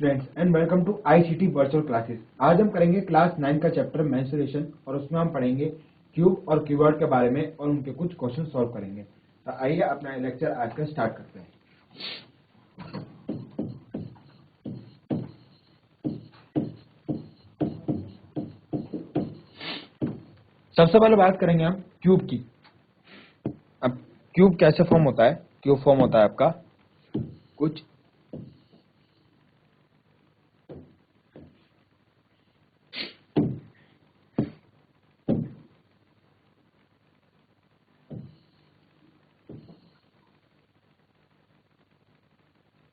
Students and welcome to ICT virtual classes. आज हम करेंगे क्लास 9 का चैप्टर मेंसुरेशन और उसमें हम पढ़ेंगे क्यूब और क्यूबॉइड के बारे में और उनके कुछ क्वेश्चन सॉल्व करेंगे। तो आइए अपना लेक्चर आज का स्टार्ट करते हैं। सबसे पहले बात करेंगे हम क्यूब की। अब क्यूब कैसे फॉर्म होता है? क्यूब फॉर्म होता है आपका कुछ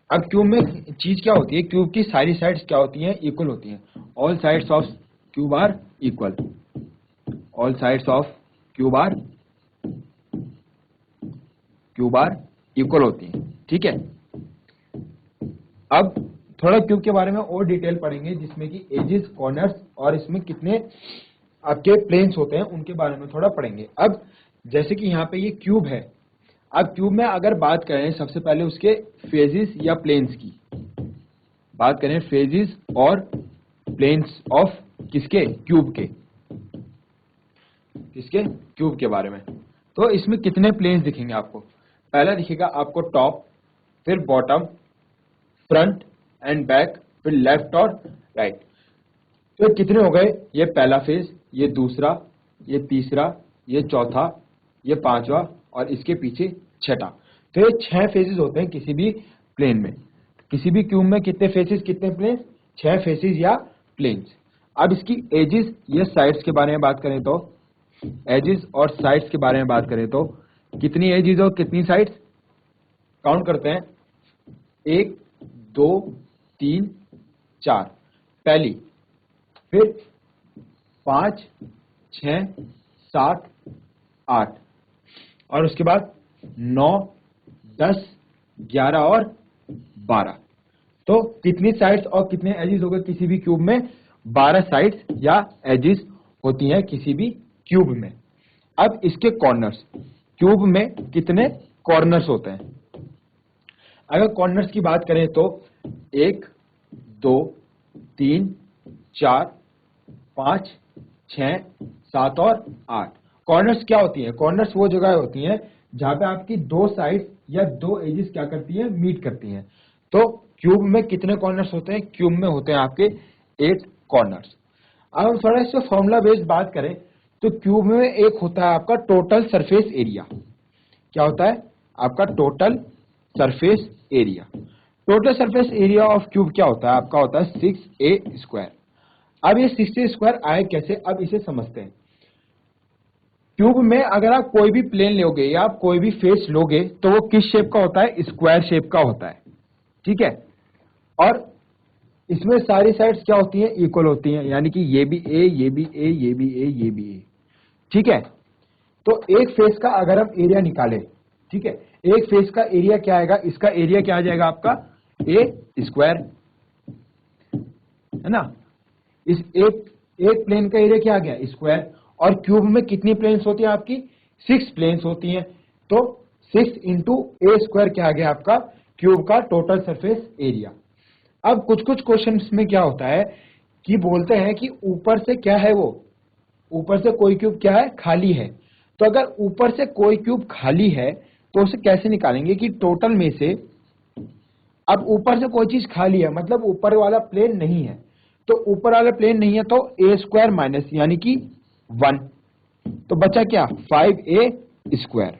अब क्यूब में चीज क्या होती है, क्यूब की सारी साइड्स क्या होती हैं? इक्वल होती हैं। All sides of cube are equal. All sides of cube are equal होती हैं, ठीक है। अब थोड़ा क्यूब के बारे में और डिटेल पढ़ेंगे, जिसमें कि एजेस, कॉर्नर्स और इसमें कितने आपके प्लेन्स होते हैं उनके बारे में थोड़ा पढ़ेंगे। अब जैसे कि यहाँ पे ये क्यूब है। अब क्यूब में अगर बात करें सबसे पहले उसके फेजेस या प्लेन्स की बात करें, फेजेस और प्लेन्स ऑफ किसके? क्यूब के। किसके? क्यूब के बारे में। तो इसमें कितने प्लेन्स दिखेंगे आपको? पहला दिखेगा आपको टॉप, फिर बॉटम, फ्रंट एंड बैक, फिर लेफ्ट और राइट। तो कितने हो गए? ये पहला फेज, ये दूसरा, ये तीसरा, ये चौथा, ये पांचवा और इसके पीछे छठा। तो ये 6 फेजेस होते हैं किसी भी प्लेन में। किसी भी क्यूब में कितने फेसेस, कितने प्लेन्स? 6 फेसेस या प्लेन्स। अब इसकी एजेस या साइड्स के बारे में बात करें तो एजेस और साइड्स के बारे में बात करें तो कितनी एजेस और कितनी साइड्स? काउंट करते हैं। 1 2 3 4 पहली, फिर 5 6 7 8 और उसके बाद 9 10 11 और 12। तो कितनी साइड्स और कितने एजेस हो गए किसी भी क्यूब में? 12 साइड्स या एजेस होती हैं किसी भी क्यूब में। अब इसके कॉर्नर्स, क्यूब में कितने कॉर्नर्स होते हैं? अगर कॉर्नर्स की बात करें तो 1 2 3 4 5 6 7 और 8। कॉर्नर्स क्या होती हैं? कॉर्नर्स वो जगह होती हैं जहां पे आपकी दो साइड्स या दो एजेस क्या करती हैं? मीट करती हैं। तो क्यूब में कितने कॉर्नर्स होते हैं? क्यूब में होते हैं आपके 8 कॉर्नर्स। अब हम थोड़ा इससे फॉर्मूला बेस्ड बात करें तो क्यूब में एक होता है आपका टोटल सरफेस एरिया। क्या होता है आपका? Total surface area. Total surface area of cube क्या होता है आपका? होता है 6a स्क्वायर। अब ये 6a स्क्वायर आए कैसे? अब इसे समझते हैं। क्यूब में अगर आप कोई भी प्लेन लोगे या आप कोई भी फेस लोगे तो वो किस शेप का होता है? स्क्वायर शेप का होता है, ठीक है। और इसमें सारी साइड्स क्या होती हैं? इक्वल होती हैं, यानी कि ये भी ए, ये भी ए, ये भी ए, ये भी ए, ठीक है। तो एक फेस का अगर हम एरिया निकालें, ठीक है, एक फेस का एरिया क्या आएगा? इसका एरिया क्या आ जाएगा आपका? ए स्क्वायर, है ना। इस एक प्लेन का एरिया क्या आ गया? स्क्वायर। और क्यूब में कितनी प्लेन्स होती है आपकी? 6 प्लेन्स होती हैं। तो 6 इंटू ए स्क्वायर क्या आ गया आपका? क्यूब का टोटल सरफेस एरिया। अब कुछ कुछ क्वेश्चन में क्या होता है कि बोलते हैं कि ऊपर से क्या है, वो ऊपर से कोई क्यूब क्या है? खाली है। तो अगर ऊपर से कोई क्यूब खाली है तो उसे कैसे निकालेंगे कि टोटल में से, अब ऊपर से कोई चीज खाली है मतलब ऊपर वाला प्लेन नहीं है। तो ऊपर वाला प्लेन नहीं है तो ए स्क्वायर माइनस यानी कि 1, तो बचा क्या? 5a square.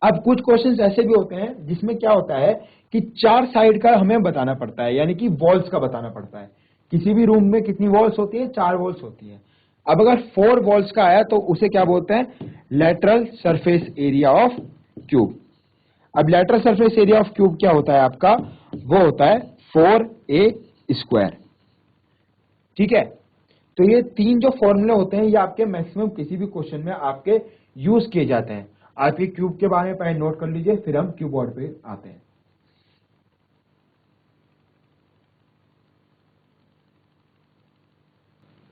अब कुछ क्वेश्चंस ऐसे भी होते हैं जिसमें क्या होता है कि 4 साइड का हमें बताना पड़ता है, यानी कि वॉल्स का बताना पड़ता है। किसी भी रूम में कितनी वॉल्स होती है? 4 वॉल्स होती हैं। अब अगर 4 वॉल्स का आया तो उसे क्या बोलते हैं? Lateral surface area of cube. अब lateral surface area of cube क्या होता है आपका? वो होता है 4a स्क्वायर, ठीक है। तो ये 3 जो फॉर्मूले होते हैं ये आपके मैक्सिमम किसी भी क्वेश्चन में आपके यूज किए जाते हैं। आप ये क्यूब के बारे में पहले नोट कर लीजिए, फिर हम क्यूबॉइड पे आते हैं।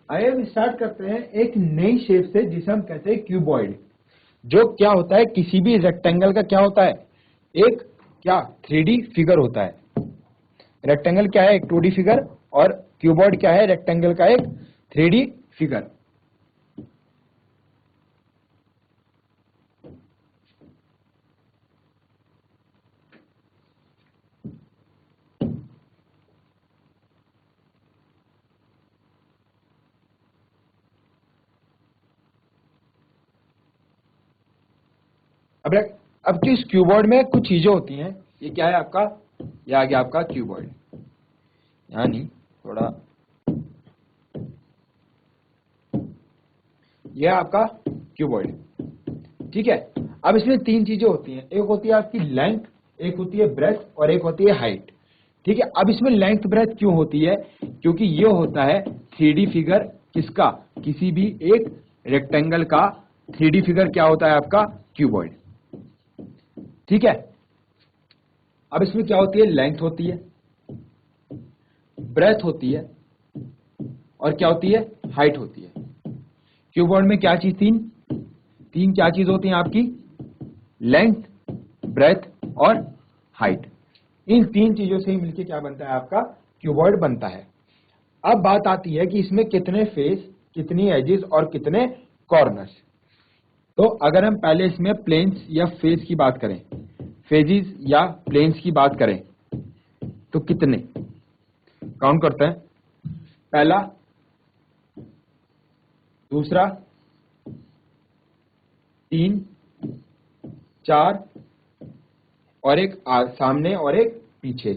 आइए हम स्टार्ट करते हैं एक नई शेप से जिसे हम कहते हैं क्यूबॉइड। जो क्या होता है? किसी भी रेक्टेंगल का क्या होता है? एक क्या 3D फिगर होता है। रेक्टेंगल क्या है, एक 2D फिगर, और क्यूबॉइड क्या है, रेक्टेंगल का एक 3D फिगर। अब तो इस क्यूबॉइड में कुछ चीजें होती हैं। ये क्या है आपका, ये आ गया आपका क्यूबॉइड, यानी थोड़ा, ये आपका क्यूबॉइड, ठीक है। अब इसमें तीन चीजें होती हैं, एक होती है आपकी लेंथ, एक होती है ब्रेथ, और एक होती है हाइट, ठीक है। अब इसमें लेंथ ब्रेथ क्यों होती है, क्योंकि ये होता है 3D फिगर, किसका, किसी भी एक रेक्टेंगल का 3D फिगर क्या होता है आपका, क्यूबॉइड, ठीक है। अब इसमें क्या होती है, लेंथ होती है, ब्रेथ होती है, और क्या होती है, हाइट होती है। क्यूबॉइड में क्या चीज, तीन क्या चीज होती हैं आपकी, लेंथ, ब्रेथ और हाइट। इन तीन चीजों से ही मिलके क्या बनता है आपका, क्यूबॉइड बनता है। अब बात आती है कि इसमें कितने फेस, कितनी एजेस और कितने कॉर्नर्स। तो अगर हम पहले इसमें प्लेन्स या फेस की बात करें, फेजेस या प्लेन्स की बात करें, तो कितने, काउंट करते हैं, पहला, दूसरा, 3, 4, और एक सामने और एक पीछे।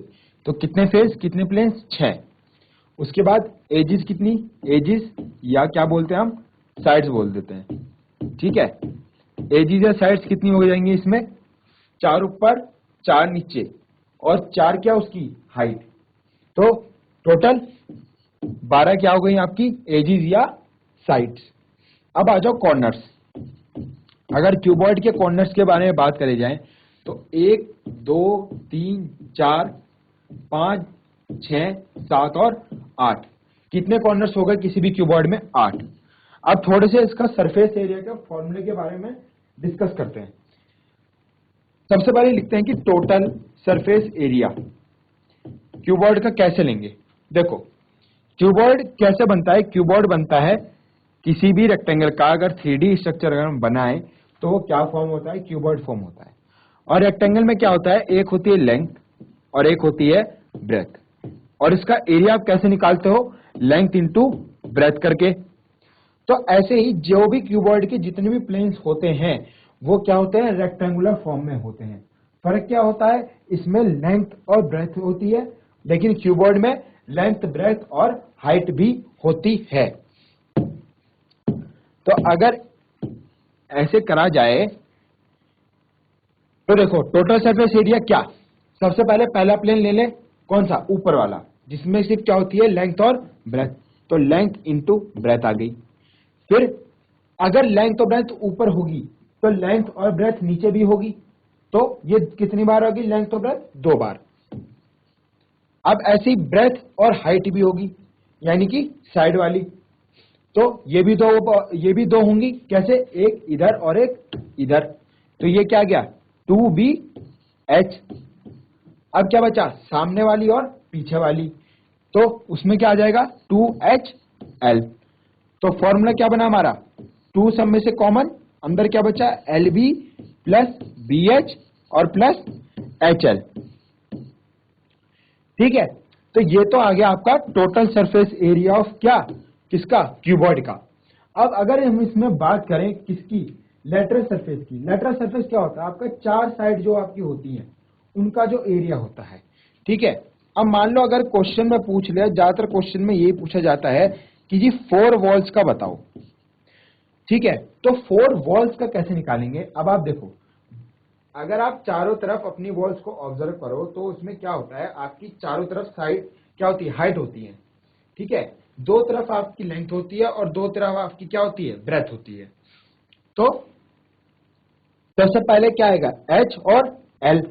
तो कितने फेस, कितने प्लेन्स, 6। उसके बाद एजेस कितनी, एजेस या क्या बोलते हैं हम, साइड्स बोल देते हैं, ठीक है। एजेस या साइड्स कितनी हो जाएंगी इसमें, 4 ऊपर 4 नीचे और 4 क्या उसकी हाइट। तो टोटल 12 क्या हो गई आपकी एजेस या साइड्स। अब आ जाओ कॉर्नर्स। अगर क्यूबॉइड के कॉर्नर्स के बारे में बात करी जाए तो 1, 2, 3, 4, 5, 6, 7 और 8, कितने कॉर्नर्स हो गए किसी भी क्यूबॉइड में, 8। अब थोड़े से इसका सरफेस एरिया के फॉर्मूले के बारे में डिस्कस करते हैं। सबसे पहले लिखते हैं कि टोटल सरफेस एरिया क्यूबॉइड का कैसे लेंगे। देखो क्यूबॉइड कैसे बनता है, क्यूबॉइड बनता है किसी भी रेक्टेंगल का अगर 3D स्ट्रक्चर अगर हम बनाए तो वो क्या फॉर्म होता है, क्यूबॉइड फॉर्म होता है। और रेक्टेंगल में क्या होता है, एक होती है लेंथ और एक होती है ब्रेथ, और इसका एरिया आप कैसे निकालते हो, लेंथ इंटू ब्रेथ करके। तो ऐसे ही जो भी क्यूबॉइड के जितने भी प्लेन्स होते हैं वो क्या होते हैं, रेक्टेंगुलर फॉर्म में होते हैं। फर्क क्या होता है, इसमें लेंथ और ब्रेथ होती है, लेकिन क्यूबॉइड में लेंथ, ब्रेथ और हाइट भी होती है। तो अगर ऐसे करा जाए तो देखो टोटल सरफेस एरिया क्या, सबसे पहले पहला प्लेन ले ले, कौन सा, ऊपर वाला, जिसमें सिर्फ क्या होती है, लेंथ और ब्रेथ। तो लेंथ इंटू ब्रेथ आ गई। फिर अगर लेंथ और ब्रेथ ऊपर होगी तो लेंथ और ब्रेथ नीचे भी होगी। तो ये कितनी बार होगी, लेंथ और ब्रेथ 2 बार। अब ऐसी ब्रेथ और हाइट भी होगी, यानी कि साइड वाली। तो ये भी दो होंगी, कैसे, एक इधर और एक इधर। तो ये क्या गया, 2BH। अब क्या बचा, सामने वाली और पीछे वाली, तो उसमें क्या आ जाएगा, 2HL। तो फॉर्मूला क्या बना हमारा, 2 सब में से कॉमन, अंदर क्या बचा, LB प्लस BH और प्लस HL, ठीक है। तो ये तो आ गया आपका टोटल सरफेस एरिया ऑफ क्या, किसका, क्यूबॉइड का। अब अगर हम इसमें बात करें किसकी, लेटरल सरफेस की। लेटरल सरफेस क्या होता है, आपका 4 साइड जो आपकी होती हैं उनका जो एरिया होता है, ठीक है। अब मान लो अगर क्वेश्चन में पूछ लिया, ज्यादातर क्वेश्चन में यही पूछा जाता है कि जी 4 वॉल्स का बताओ, ठीक है। तो 4 वॉल्स का कैसे निकालेंगे। अब आप देखो, अगर आप चारों तरफ अपनी वॉल्स को ऑब्जर्व करो तो उसमें क्या होता है, आपकी चारों तरफ साइड क्या होती है, हाइट होती है, ठीक है। 2 तरफ आपकी लेंथ होती है और 2 तरफ आपकी क्या होती है, ब्रेथ होती है। तो सबसे पहले क्या आएगा, H और L।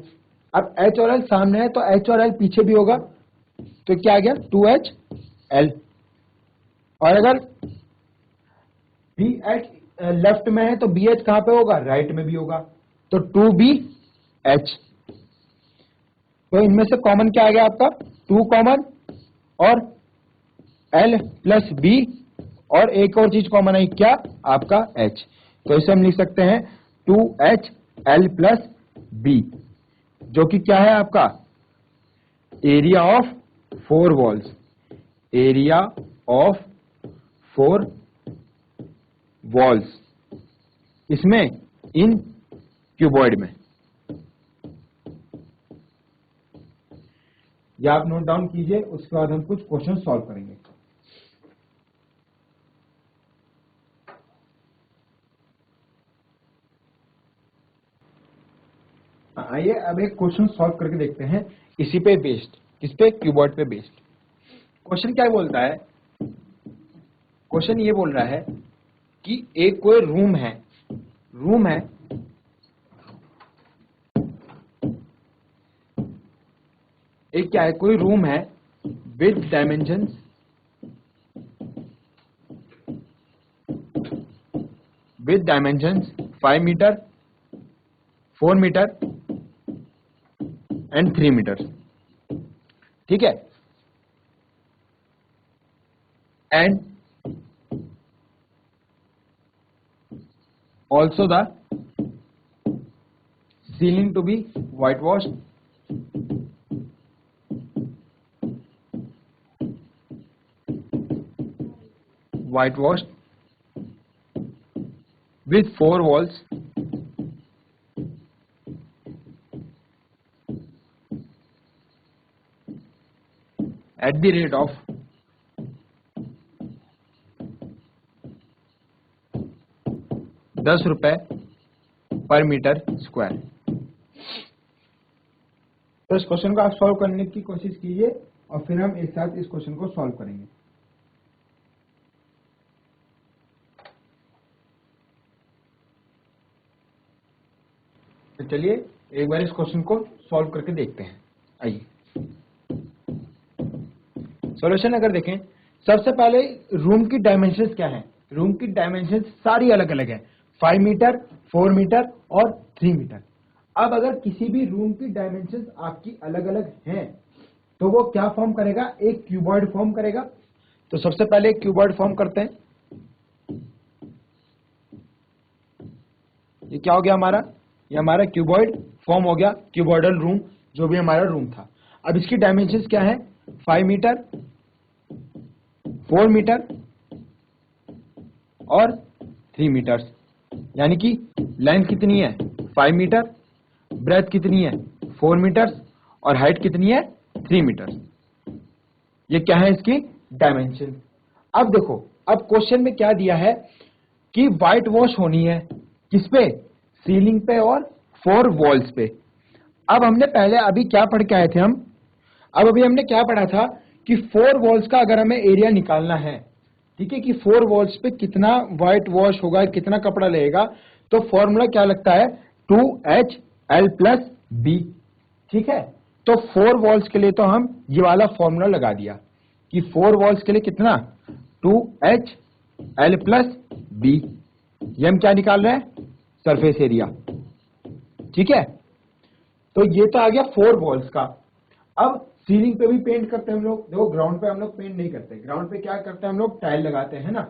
अब H और L सामने है तो H और L पीछे भी होगा, तो क्या आ गया, 2HL। और अगर BH लेफ्ट में है तो BH कहां पे होगा, राइट में भी होगा, तो 2BH। तो इनमें से कॉमन क्या आ गया आपका, 2 कॉमन और L प्लस B और एक और चीज कॉमन है क्या, आपका H। तो इसे हम लिख सकते हैं 2H L प्लस B, जो कि क्या है आपका area of 4 walls, area of 4 walls इसमें इन क्यूबॉइड में। या आप नोट डाउन कीजिए, उसके बाद हम कुछ क्वेश्चन सॉल्व करेंगे। आइए अब एक क्वेश्चन सॉल्व करके देखते हैं, इसी पे बेस्ड, किस पे, क्यूबॉइड पे बेस्ड। क्वेश्चन क्या बोलता है, क्वेश्चन ये बोल रहा है कि एक कोई रूम है, एक क्या है, कोई रूम है with dimensions 5 metre, 4 metre and 3 metre, ठीक है। And also the ceiling to be white wash, with 4 walls at the rate of 10 रुपए पर मीटर स्क्वायर। तो इस क्वेश्चन को आप सॉल्व करने की कोशिश कीजिए और फिर हम एक साथ इस क्वेश्चन को सॉल्व करेंगे। तो चलिए एक बार इस क्वेश्चन को सॉल्व करके देखते हैं। आइए सॉल्यूशन अगर देखें, सबसे पहले रूम की डायमेंशंस क्या है, रूम की डायमेंशंस सारी अलग अलग है, 5 मीटर, 4 मीटर और 3 मीटर। अब अगर किसी भी रूम की डायमेंशंस आपकी अलग अलग हैं तो वो क्या फॉर्म करेगा, एक क्यूबॉइड फॉर्म करेगा। तो सबसे पहले एक क्यूबॉइड फॉर्म करते हैं। ये क्या हो गया हमारा, ये हमारा क्यूबॉइड फॉर्म हो गया, क्यूबॉइडल रूम जो भी हमारा रूम था। अब इसकी डायमेंशंस क्या है, 5 मीटर, 4 मीटर और 3 मीटर्स, यानी कि लेंथ कितनी है 5 मीटर, ब्रेथ कितनी है 4 मीटर्स और हाइट कितनी है 3 मीटर्स। ये क्या है इसकी डायमेंशन। अब देखो, अब क्वेश्चन में क्या दिया है कि व्हाइट वॉश होनी है, किस पे, सीलिंग पे और 4 वॉल्स पे। अब हमने पहले अभी क्या पढ़ के आए थे हम, अब अभी हमने क्या पढ़ा था कि 4 वॉल्स का अगर हमें एरिया निकालना है, ठीक है, कि 4 वॉल्स पे कितना व्हाइट वॉश होगा, कितना कपड़ा लगेगा, तो फॉर्मूला क्या लगता है 2HL प्लस B, ठीक है। तो 4 वॉल्स के लिए तो हम ये वाला फॉर्मूला लगा दिया कि 4 वॉल्स के लिए कितना 2HL प्लस B, ये हम क्या निकाल रहे हैं, सरफेस एरिया, ठीक है। तो ये तो आ गया 4 वॉल्स का। अब सीलिंग पे भी पेंट करते हैं हम लोग, देखो ग्राउंड पे हम लोग पेंट नहीं करते, ग्राउंड पे क्या करते हैं हम लोग, टाइल लगाते हैं ना,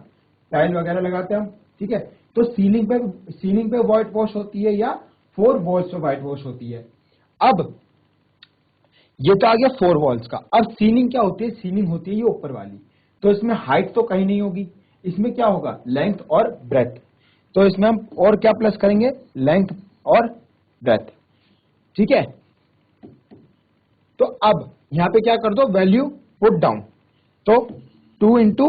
टाइल वगैरह लगाते हैं हम, ठीक है। तो सीलिंग पे व्हाइट वॉश होती है या 4 वॉल्स पे व्हाइट वॉश होती है। अब ये तो आ गया 4 वॉल्स का। अब सीलिंग क्या होती है, सीलिंग होती है ये ऊपर वाली, तो इसमें हाइट तो कहीं नहीं होगी, इसमें क्या होगा लेंथ और ब्रेथ। तो इसमें हम और क्या प्लस करेंगे, लेंथ और ब्रेथ, ठीक है। तो अब यहां पे क्या कर दो, वैल्यू पुट डाउन, तो 2 इंटू,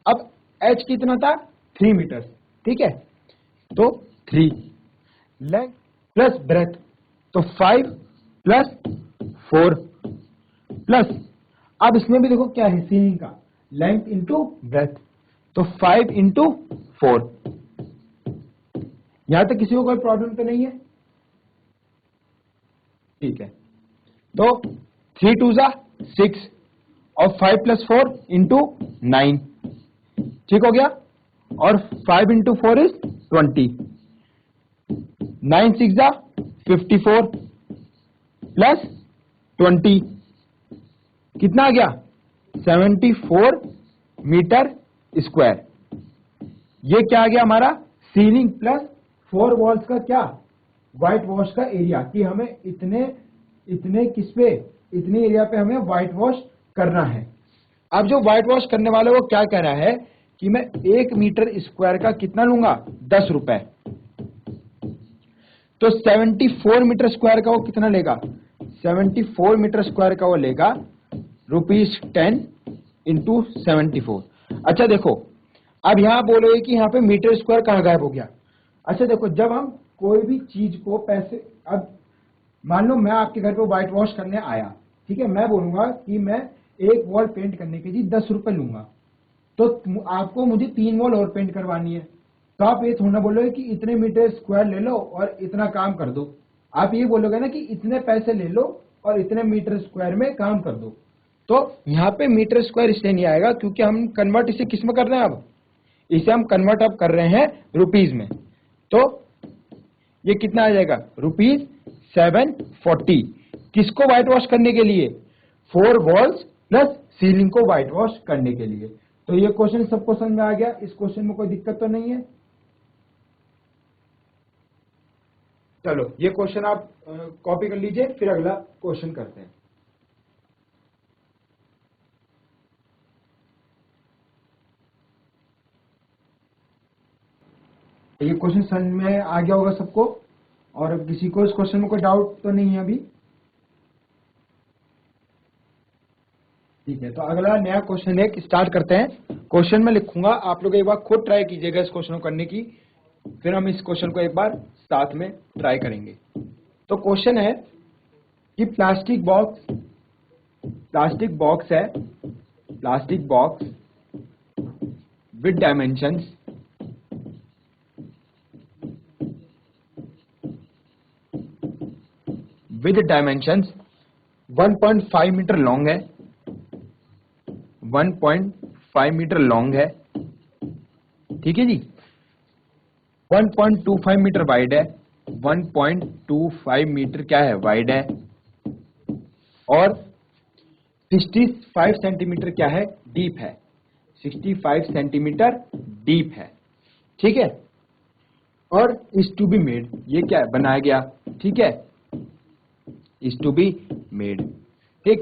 अब h कितना था 3 मीटर, ठीक है, तो 3, लेंथ प्लस ब्रेथ तो 5 प्लस 4 प्लस, अब इसमें भी देखो क्या है सीलिंग का, लेंथ इंटू ब्रेथ तो 5 इंटू 4। यहां तक किसी को कोई प्रॉब्लम तो नहीं है, ठीक है। तो 3 2 जा 6 और 5 प्लस 4 इंटू 9, ठीक हो गया, और 5 इंटू 4 इज 20, 9 6 जा 54 प्लस 20 कितना आ गया 74 मीटर स्क्वायर। ये क्या आ गया हमारा सीलिंग प्लस 4 वॉल्स का क्या व्हाइट वॉश का एरिया, कि हमें इतने किस पे इतने एरिया पे हमें व्हाइट वॉश करना है। अब जो व्हाइट वॉश करने वाले वो क्या कह रहा है कि मैं 1 मीटर स्क्वायर का कितना लूंगा 10 रुपए। तो 74 मीटर स्क्वायर का वो कितना लेगा 74 मीटर स्क्वायर का वो लेगा ₹10 इंटू 74। अच्छा देखो अब यहां बोलोगे कि यहाँ पे मीटर स्क्वायर कहाँ गायब हो गया। अच्छा देखो जब हम कोई भी चीज को पैसे, अब मान लो मैं आपके घर पे व्हाइट वॉश करने आया, ठीक है, मैं बोलूंगा कि मैं एक वॉल पेंट करने के जी 10 रुपए लूंगा, तो आपको मुझे 3 वॉल और पेंट करवानी है, तो आप ये थोड़ा बोलोगे कि इतने मीटर स्क्वायर ले लो और इतना काम कर दो। आप ये बोलोगे ना कि इतने पैसे ले लो और इतने मीटर स्क्वायर में काम कर दो। तो यहाँ पे मीटर स्क्वायर इसलिए नहीं आएगा क्योंकि हम कन्वर्ट इसे किस में कर रहे हैं, अब इसे हम कन्वर्ट अब कर रहे हैं रुपीज में। तो ये कितना आ जाएगा ₹740 किसको व्हाइट वॉश करने के लिए 4 वॉल्स प्लस सीलिंग को व्हाइट वॉश करने के लिए। तो ये क्वेश्चन सबको समझ में आ गया, इस क्वेश्चन में कोई दिक्कत तो नहीं है। चलो ये क्वेश्चन आप कॉपी कर लीजिए, फिर अगला क्वेश्चन करते हैं। ये क्वेश्चन समझ में आ गया होगा सबको, और अब किसी को इस क्वेश्चन में कोई डाउट तो नहीं है अभी। ठीक है, तो अगला नया क्वेश्चन एक स्टार्ट करते हैं। क्वेश्चन में लिखूंगा, आप लोग एक बार खुद ट्राई कीजिएगा इस क्वेश्चन को करने की, फिर हम इस क्वेश्चन को एक बार साथ में ट्राई करेंगे। तो क्वेश्चन है कि प्लास्टिक बॉक्स है, plastic box with dimensions 1.5 metre long है, 1.5 मीटर लॉन्ग है, ठीक है जी, 1.25 मीटर वाइड है, 1.25 मीटर क्या है वाइड है, और 65 सेंटीमीटर क्या है डीप है, 65 सेंटीमीटर डीप है, ठीक है। और इज टू बी मेड, ये क्या है बनाया गया, ठीक है, इज टू बी मेड, ठीक।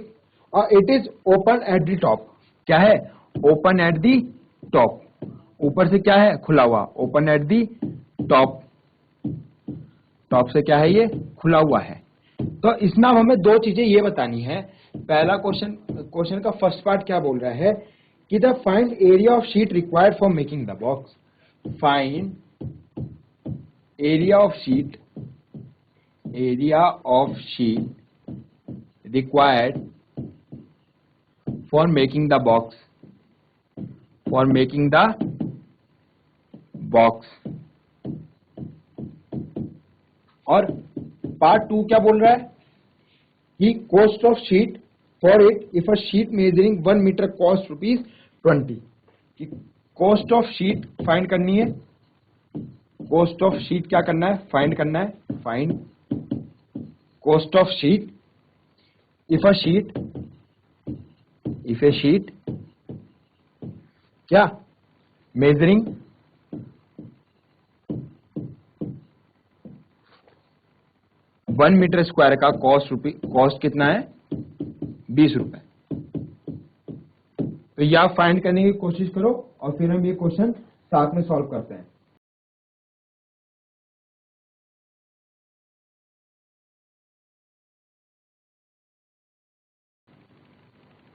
और it is open at the top, क्या है ओपन एट द टॉप, ऊपर से क्या है खुला हुआ, open at the top, top से क्या है ये खुला हुआ है। तो इसमें अब हमें दो चीजें ये बतानी है। पहला क्वेश्चन का फर्स्ट पार्ट क्या बोल रहा है कि the find area of sheet required for making the box, find area of sheet, area of sheet required for making the box, for making the box। और पार्ट 2 क्या बोल रहा है कि cost of sheet for it if a sheet measuring 1 metre cost ₹20, कि cost of sheet find करनी है, cost of sheet क्या करना है फाइंड करना है, find cost of sheet if a sheet क्या measuring 1 मीटर स्क्वायर का कॉस्ट कितना है 20 रुपए। तो यह फाइंड करने की कोशिश करो और फिर हम ये क्वेश्चन साथ में सॉल्व करते हैं।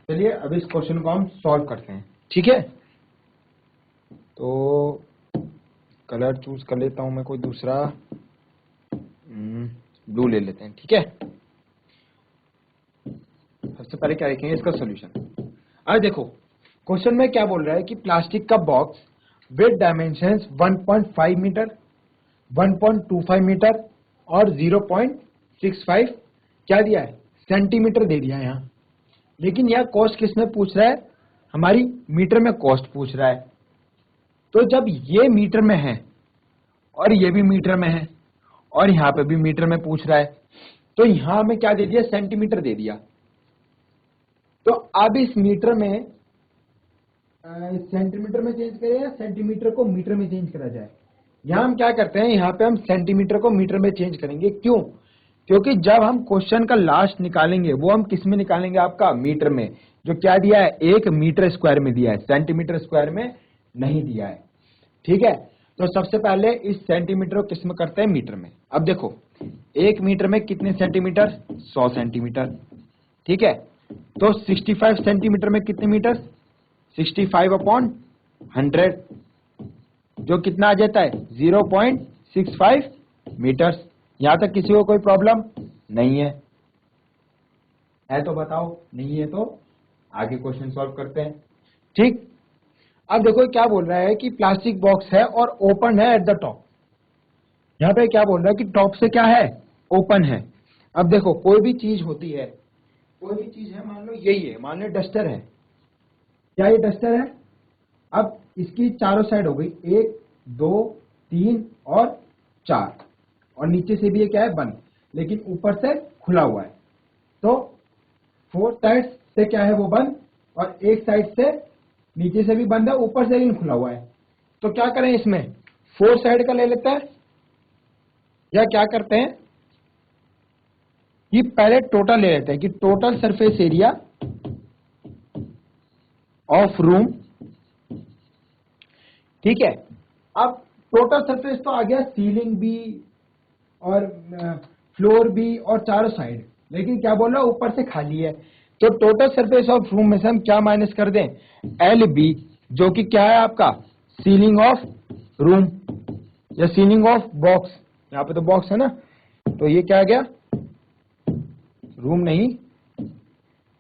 चलिए अब इस क्वेश्चन को हम सॉल्व करते हैं, ठीक है। तो कलर चूज कर लेता हूं मैं कोई दूसरा, ब्लू ले लेते हैं, ठीक है। सबसे पहले क्या लिखेंगे इसका सॉल्यूशन। अब देखो क्वेश्चन में क्या बोल रहा है कि प्लास्टिक का box with dimensions 1.5 metre, 1.25 metre और 0.65 क्या दिया है सेंटीमीटर दे दिया है यहाँ। लेकिन यह कॉस्ट किसमें पूछ रहा है, हमारी मीटर में कॉस्ट पूछ रहा है। तो जब ये मीटर में है और ये भी मीटर में है और यहाँ पे भी मीटर में पूछ रहा है, तो यहाँ हमें क्या दे दिया सेंटीमीटर दे दिया। तो अब इस मीटर में सेंटीमीटर में चेंज करें या सेंटीमीटर को मीटर में चेंज करा जाए। यहाँ हम क्या करते हैं, यहाँ पे हम सेंटीमीटर को मीटर में चेंज करेंगे। क्यों? क्योंकि जब हम क्वेश्चन का लास्ट निकालेंगे वो हम किस में निकालेंगे, आपका मीटर में। जो क्या दिया है, 1 मीटर स्क्वायर में दिया है, सेंटीमीटर स्क्वायर में नहीं दिया है। ठीक है, तो सबसे पहले इस सेंटीमीटर को किस में करते हैं, मीटर में। अब देखो 1 मीटर में कितने सेंटीमीटर, 100 सेंटीमीटर। ठीक है, तो 65 सेंटीमीटर में कितने मीटर, 65/100, जो कितना आ जाता है 0.65 मीटर। यहां तक किसी को कोई प्रॉब्लम नहीं है तो बताओ, नहीं है तो आगे क्वेश्चन सॉल्व करते हैं। ठीक, अब देखो क्या बोल रहा है कि प्लास्टिक बॉक्स है और ओपन है एट द टॉप। यहाँ पे क्या बोल रहा है कि टॉप से क्या है, ओपन है। अब देखो कोई भी चीज होती है, कोई भी चीज है, मान लो यही है, मान लो डस्टर है, क्या ये डस्टर है। अब इसकी चारों साइड हो गई, 1 2 3 और 4, और नीचे से भी ये क्या है, बंद, लेकिन ऊपर से खुला हुआ है। तो 4 साइड से क्या है, वो बंद, और एक साइड से नीचे से भी बंद है, ऊपर से भी खुला हुआ है। तो क्या करें, इसमें 4 साइड का ले लेते हैं, या क्या करते हैं कि पहले टोटल ले लेते हैं कि total surface area of room. ठीक है, अब टोटल सरफेस तो आ गया, सीलिंग भी और फ्लोर भी और चारों साइड, लेकिन क्या बोल रहा है, ऊपर से खाली है। तो टोटल सरफेस ऑफ रूम में से हम क्या माइनस कर दें, LB, जो कि क्या है आपका, सीलिंग ऑफ रूम या सीलिंग ऑफ बॉक्स। यहाँ पे तो बॉक्स है ना, तो ये क्या आ गया, रूम नहीं,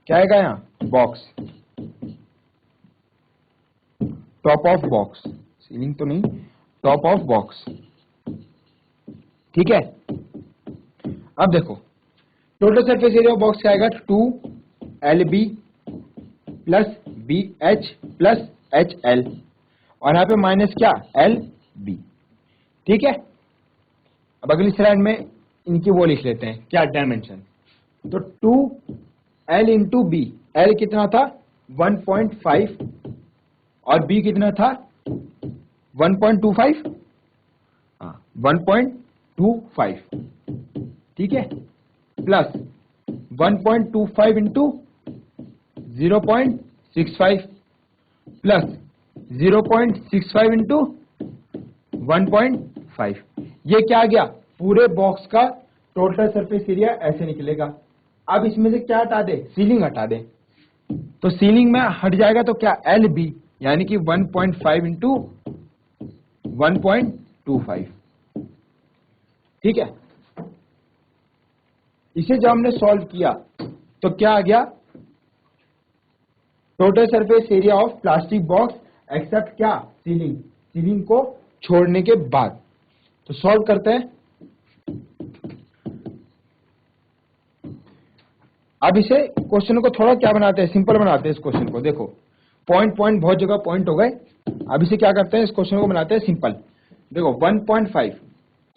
क्या आएगा यहाँ, box, top of box, ceiling तो नहीं, टॉप ऑफ बॉक्स। ठीक है, अब देखो total surface area of box क्या आएगा, 2LB plus BH plus HL, और यहाँ पे माइनस क्या, LB। ठीक है, अब अगली स्लाइड में इनकी वो लिख लेते हैं, क्या, डायमेंशन। तो 2L इंटू B, L कितना था 1.5 और B कितना था 1.25, 1.25। ठीक है, प्लस 1.25 इंटू 0.65 प्लस 0.65 इंटू 1.5। ये क्या आ गया, पूरे बॉक्स का टोटल सरफेस एरिया ऐसे निकलेगा। अब इसमें से क्या हटा दे, सीलिंग हटा दे, तो सीलिंग में हट जाएगा तो क्या, LB, यानी कि 1.5 इंटू 1.25। ठीक है, इसे जब हमने सॉल्व किया तो क्या आ गया, total surface area of plastic box except क्या, सीलिंग, सीलिंग को छोड़ने के बाद। तो सॉल्व करते हैं। अब इसे क्वेश्चन को थोड़ा क्या बनाते हैं, सिंपल बनाते हैं इस क्वेश्चन को। देखो पॉइंट पॉइंट बहुत जगह पॉइंट हो गए, अब इसे क्या करते हैं, इस क्वेश्चन को बनाते हैं सिंपल। देखो 1.5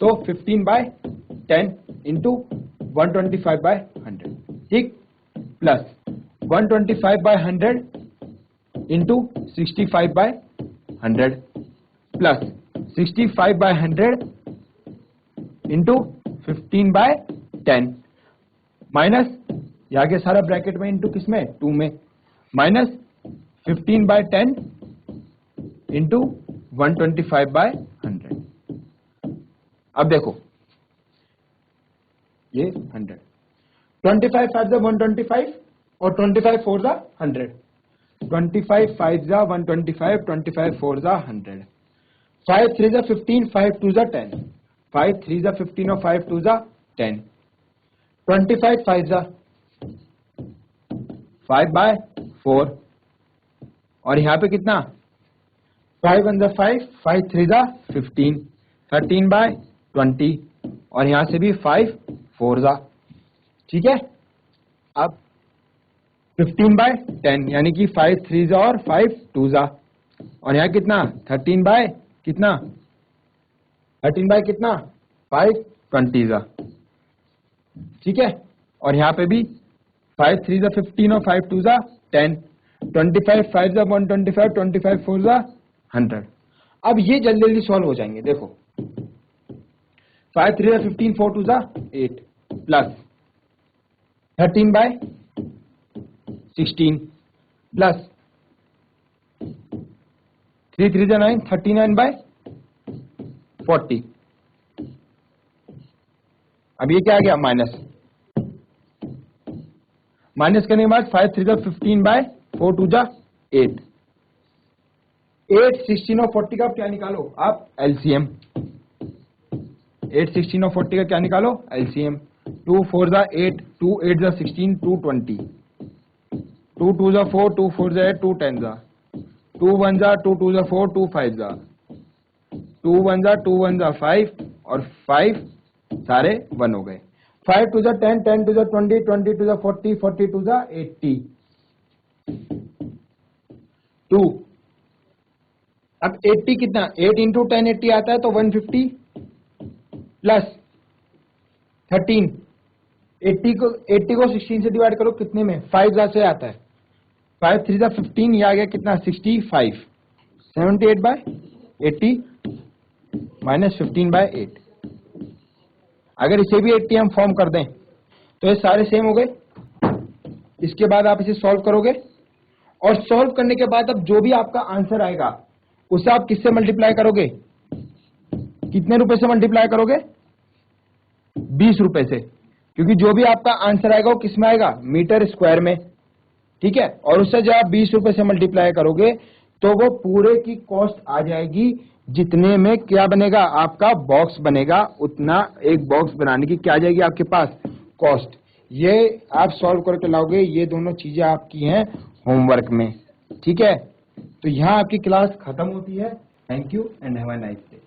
तो 15/10 इंटू 125/100, ठीक, plus 125/100 into 65/100 plus 65/100 into 15/10 minus, ये आगे सारा ब्रैकेट में इंटू किसमें, 2 में, माइनस 15/10 इंटू 125/100। अब देखो ये 100, 25 5 जा 125 और 25 4 जा 100, 25 5 जा 125, 25 4 जा 100, 5 3 जा 15, 5 2 जा 10, 5 3 जा 15 और 5 2 जा 10, 25 5 जा 5/4, और यहाँ पे कितना, 5 1 जा 5, 5 3 जा 15, 13/20, और यहाँ से भी 5 4 जा। ठीक है, अब 15/10 यानी कि 5 3 जा और 5 2 जा, और यहाँ कितना 13 कितना 5/20 जा। ठीक है, और यहाँ पे भी 5 3 जा 15 और 5 2 जा 10, 25 5 जा 125, 25 4 जा 100। अब ये जल्दी जल्दी सॉल्व हो जाएंगे। देखो 5 3 जा 15, 4 2 जा 8 प्लस 13/16 प्लस 3 3 जा 9, 39/40। अब ये क्या आ गया माइनस, माइनस करने के बाद 5 3 जा 15/4 2 जा 8, 8 16 और 40 का क्या निकालो आप एलसीएम। 8 16 और 40 का क्या निकालो एलसीएम। 2 4 जा 8, 2 8 जा 16, 2 20, 2 2 जा 4, 2 4 जा 8, 2 10 जा 2 1 जा 2 2 जा 4, 2 5 जा 2 1 जा 2 1 जा 5 और 5 सारे 1 हो गए। 5 2 जा 10, 10 2 जा 20, 20 2 जा 40, 40 2 जा 80। 2 अब 80 कितना, 8 इंटू 10 80 आता है तो 150 प्लस 13, 80 को 16 से डिवाइड करो कितने में, 5 से आता है। 5 3 जा 15, ये आ गया कितना 65, 78/80 माइनस 15/8। अगर इसे भी 80 हम फॉर्म कर दें तो ये सारे सेम हो गए। इसके बाद आप इसे सॉल्व करोगे और सॉल्व करने के बाद अब जो भी आपका आंसर आएगा उसे आप किससे मल्टीप्लाई करोगे, कितने रुपए से मल्टीप्लाई करोगे, 20 रुपए से, क्योंकि जो भी आपका आंसर आएगा वो किस में आएगा, मीटर स्क्वायर में, ठीक है। और उससे जब आप 20 रुपए से मल्टीप्लाई करोगे तो वो पूरे की कॉस्ट आ जाएगी, जितने में क्या बनेगा आपका बॉक्स बनेगा, उतना एक बॉक्स बनाने की क्या आ जाएगी आपके पास कॉस्ट। ये आप सॉल्व करके लाओगे, ये दोनों चीजें आपकी हैं होमवर्क में, ठीक है। तो यहां आपकी क्लास खत्म होती है। Thank you and have a nice day.